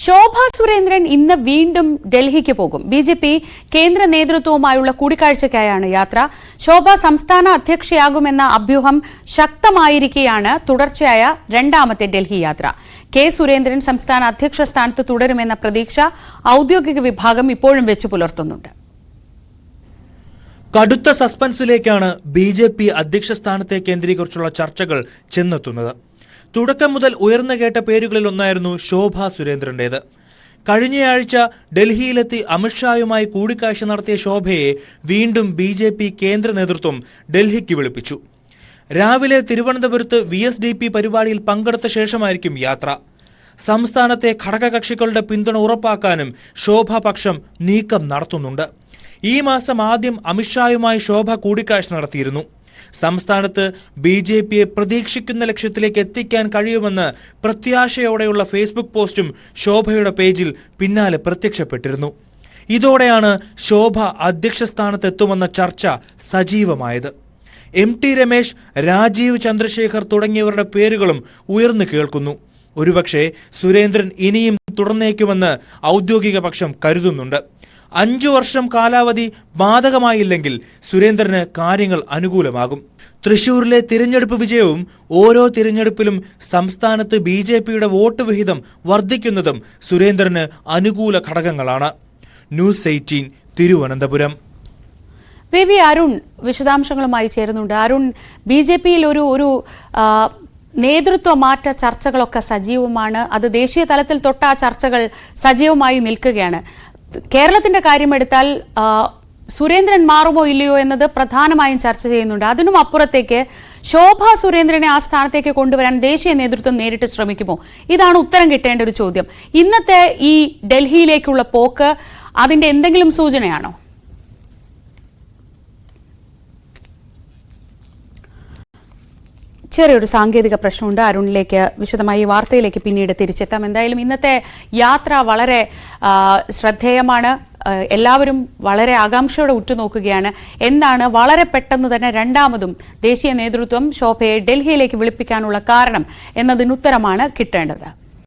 ശോഭ സുരേന്ദ്രൻ ഇന്ന് വീണ്ടും ഡൽഹിക്ക് പോകും. ബിജെപി കേന്ദ്ര നേതൃത്വവുമായുള്ള കൂടിക്കാഴ്ചയ്ക്കായാണ് യാത്ര. ശോഭ സംസ്ഥാന അധ്യക്ഷയാകുമെന്ന അഭ്യൂഹം ശക്തമായിരിക്കെയാണ് തുടർച്ചയായ രണ്ടാമത്തെ ഡൽഹി യാത്ര. കെ സുരേന്ദ്രൻ സംസ്ഥാന അധ്യക്ഷ സ്ഥാനത്ത് തുടരുമെന്ന പ്രതീക്ഷ ഔദ്യോഗിക വിഭാഗം ഇപ്പോഴും വെച്ചു പുലർത്തുന്നുണ്ട്. കടുത്ത സസ്പെൻസിലേക്കാണ് ബിജെപി അധ്യക്ഷ സ്ഥാനത്തെ കേന്ദ്രീകരിച്ചുള്ള ചർച്ചകൾ ചെന്നെത്തുന്നത്. തുടക്കം മുതൽ ഉയർന്നു കേട്ട പേരുകളിൽ ഒന്നായിരുന്നു ശോഭ സുരേന്ദ്രന്റേത്. കഴിഞ്ഞയാഴ്ച ഡൽഹിയിലെത്തി അമിത്ഷായുമായി കൂടിക്കാഴ്ച നടത്തിയ ശോഭയെ വീണ്ടും ബിജെപി കേന്ദ്ര നേതൃത്വം ഡൽഹിക്ക് വിളിപ്പിച്ചു. രാവിലെ തിരുവനന്തപുരത്ത് VSDP പരിപാടിയിൽ പങ്കെടുത്ത ശേഷമായിരിക്കും യാത്ര. സംസ്ഥാനത്തെ ഘടകകക്ഷികളുടെ പിന്തുണ ഉറപ്പാക്കാനും ശോഭ പക്ഷം നീക്കം നടത്തുന്നുണ്ട്. ഈ മാസം ആദ്യം അമിത്ഷായുമായി ശോഭ കൂടിക്കാഴ്ച നടത്തിയിരുന്നു. സംസ്ഥാനത്ത് BJPയെ പ്രതീക്ഷിക്കുന്ന ലക്ഷ്യത്തിലേക്ക് എത്തിക്കാൻ കഴിയുമെന്ന് പ്രത്യാശയോടെയുള്ള ഫേസ്ബുക്ക് പോസ്റ്റും ശോഭയുടെ പേജിൽ പിന്നാലെ പ്രത്യക്ഷപ്പെട്ടിരുന്നു. ഇതോടെയാണ് ശോഭ അധ്യക്ഷ സ്ഥാനത്തെത്തുമെന്ന ചർച്ച സജീവമായത്. MT രമേശ്, രാജീവ് ചന്ദ്രശേഖർ തുടങ്ങിയവരുടെ പേരുകളും ഉയർന്നു കേൾക്കുന്നു. ഒരുപക്ഷെ സുരേന്ദ്രൻ ഇനിയും തുടർന്നേക്കുമെന്ന് ഔദ്യോഗിക പക്ഷം കരുതുന്നുണ്ട്. 5 വർഷം കാലാവധി ബാധകമായില്ലെങ്കിൽ സുരേന്ദ്രന് കാര്യങ്ങൾ അനുകൂലമാകും. തൃശൂരിലെ തിരഞ്ഞെടുപ്പ് വിജയവും ഓരോ തിരഞ്ഞെടുപ്പിലും സംസ്ഥാനത്ത് BJPയുടെ വോട്ട് വിഹിതം വർദ്ധിക്കുന്നതും സുരേന്ദ്രന് അനുകൂല ഘടകങ്ങളാണ്. ന്യൂസ് 18 തിരുവനന്തപുരം. VV അരുൺ വിശദാംശങ്ങളുമായി ചേരുന്നുണ്ട്. അരുൺ, BJPയിൽ ഒരു നേതൃത്വ മാറ്റ ചർച്ചകളൊക്കെ സജീവമാണ്. അത് ദേശീയ തലത്തിൽ തൊട്ട ചർച്ചകൾ സജീവമായി നിൽക്കുകയാണ്. കേരളത്തിന്റെ കാര്യമെടുത്താൽ സുരേന്ദ്രൻ മാറുമോ ഇല്ലയോ എന്നത് പ്രധാനമായും ചർച്ച ചെയ്യുന്നുണ്ട്. അതിനും അപ്പുറത്തേക്ക് ശോഭ സുരേന്ദ്രനെ ആ സ്ഥാനത്തേക്ക് കൊണ്ടുവരാൻ ദേശീയ നേതൃത്വം നേരിട്ട് ശ്രമിക്കുമോ? ഇതാണ് ഉത്തരം കിട്ടേണ്ട ഒരു ചോദ്യം. ഇന്നത്തെ ഈ ഡൽഹിയിലേക്കുള്ള പോക്ക് അതിന്റെ എന്തെങ്കിലും സൂചനയാണോ? ചെറിയൊരു സാങ്കേതിക പ്രശ്നമുണ്ട്. അരുണിലേക്ക് വിശദമായി വാർത്തയിലേക്ക് പിന്നീട് തിരിച്ചെത്താം. എന്തായാലും ഇന്നത്തെ യാത്ര വളരെ ശ്രദ്ധേയമാണ്. എല്ലാവരും വളരെ ആകാംക്ഷയോടെ ഉറ്റുനോക്കുകയാണ്. എന്താണ് വളരെ പെട്ടെന്ന് തന്നെ രണ്ടാമതും ദേശീയ നേതൃത്വം ശോഭയെ ഡൽഹിയിലേക്ക് വിളിപ്പിക്കാനുള്ള കാരണം എന്നതിനുത്തരമാണ് കിട്ടേണ്ടത്.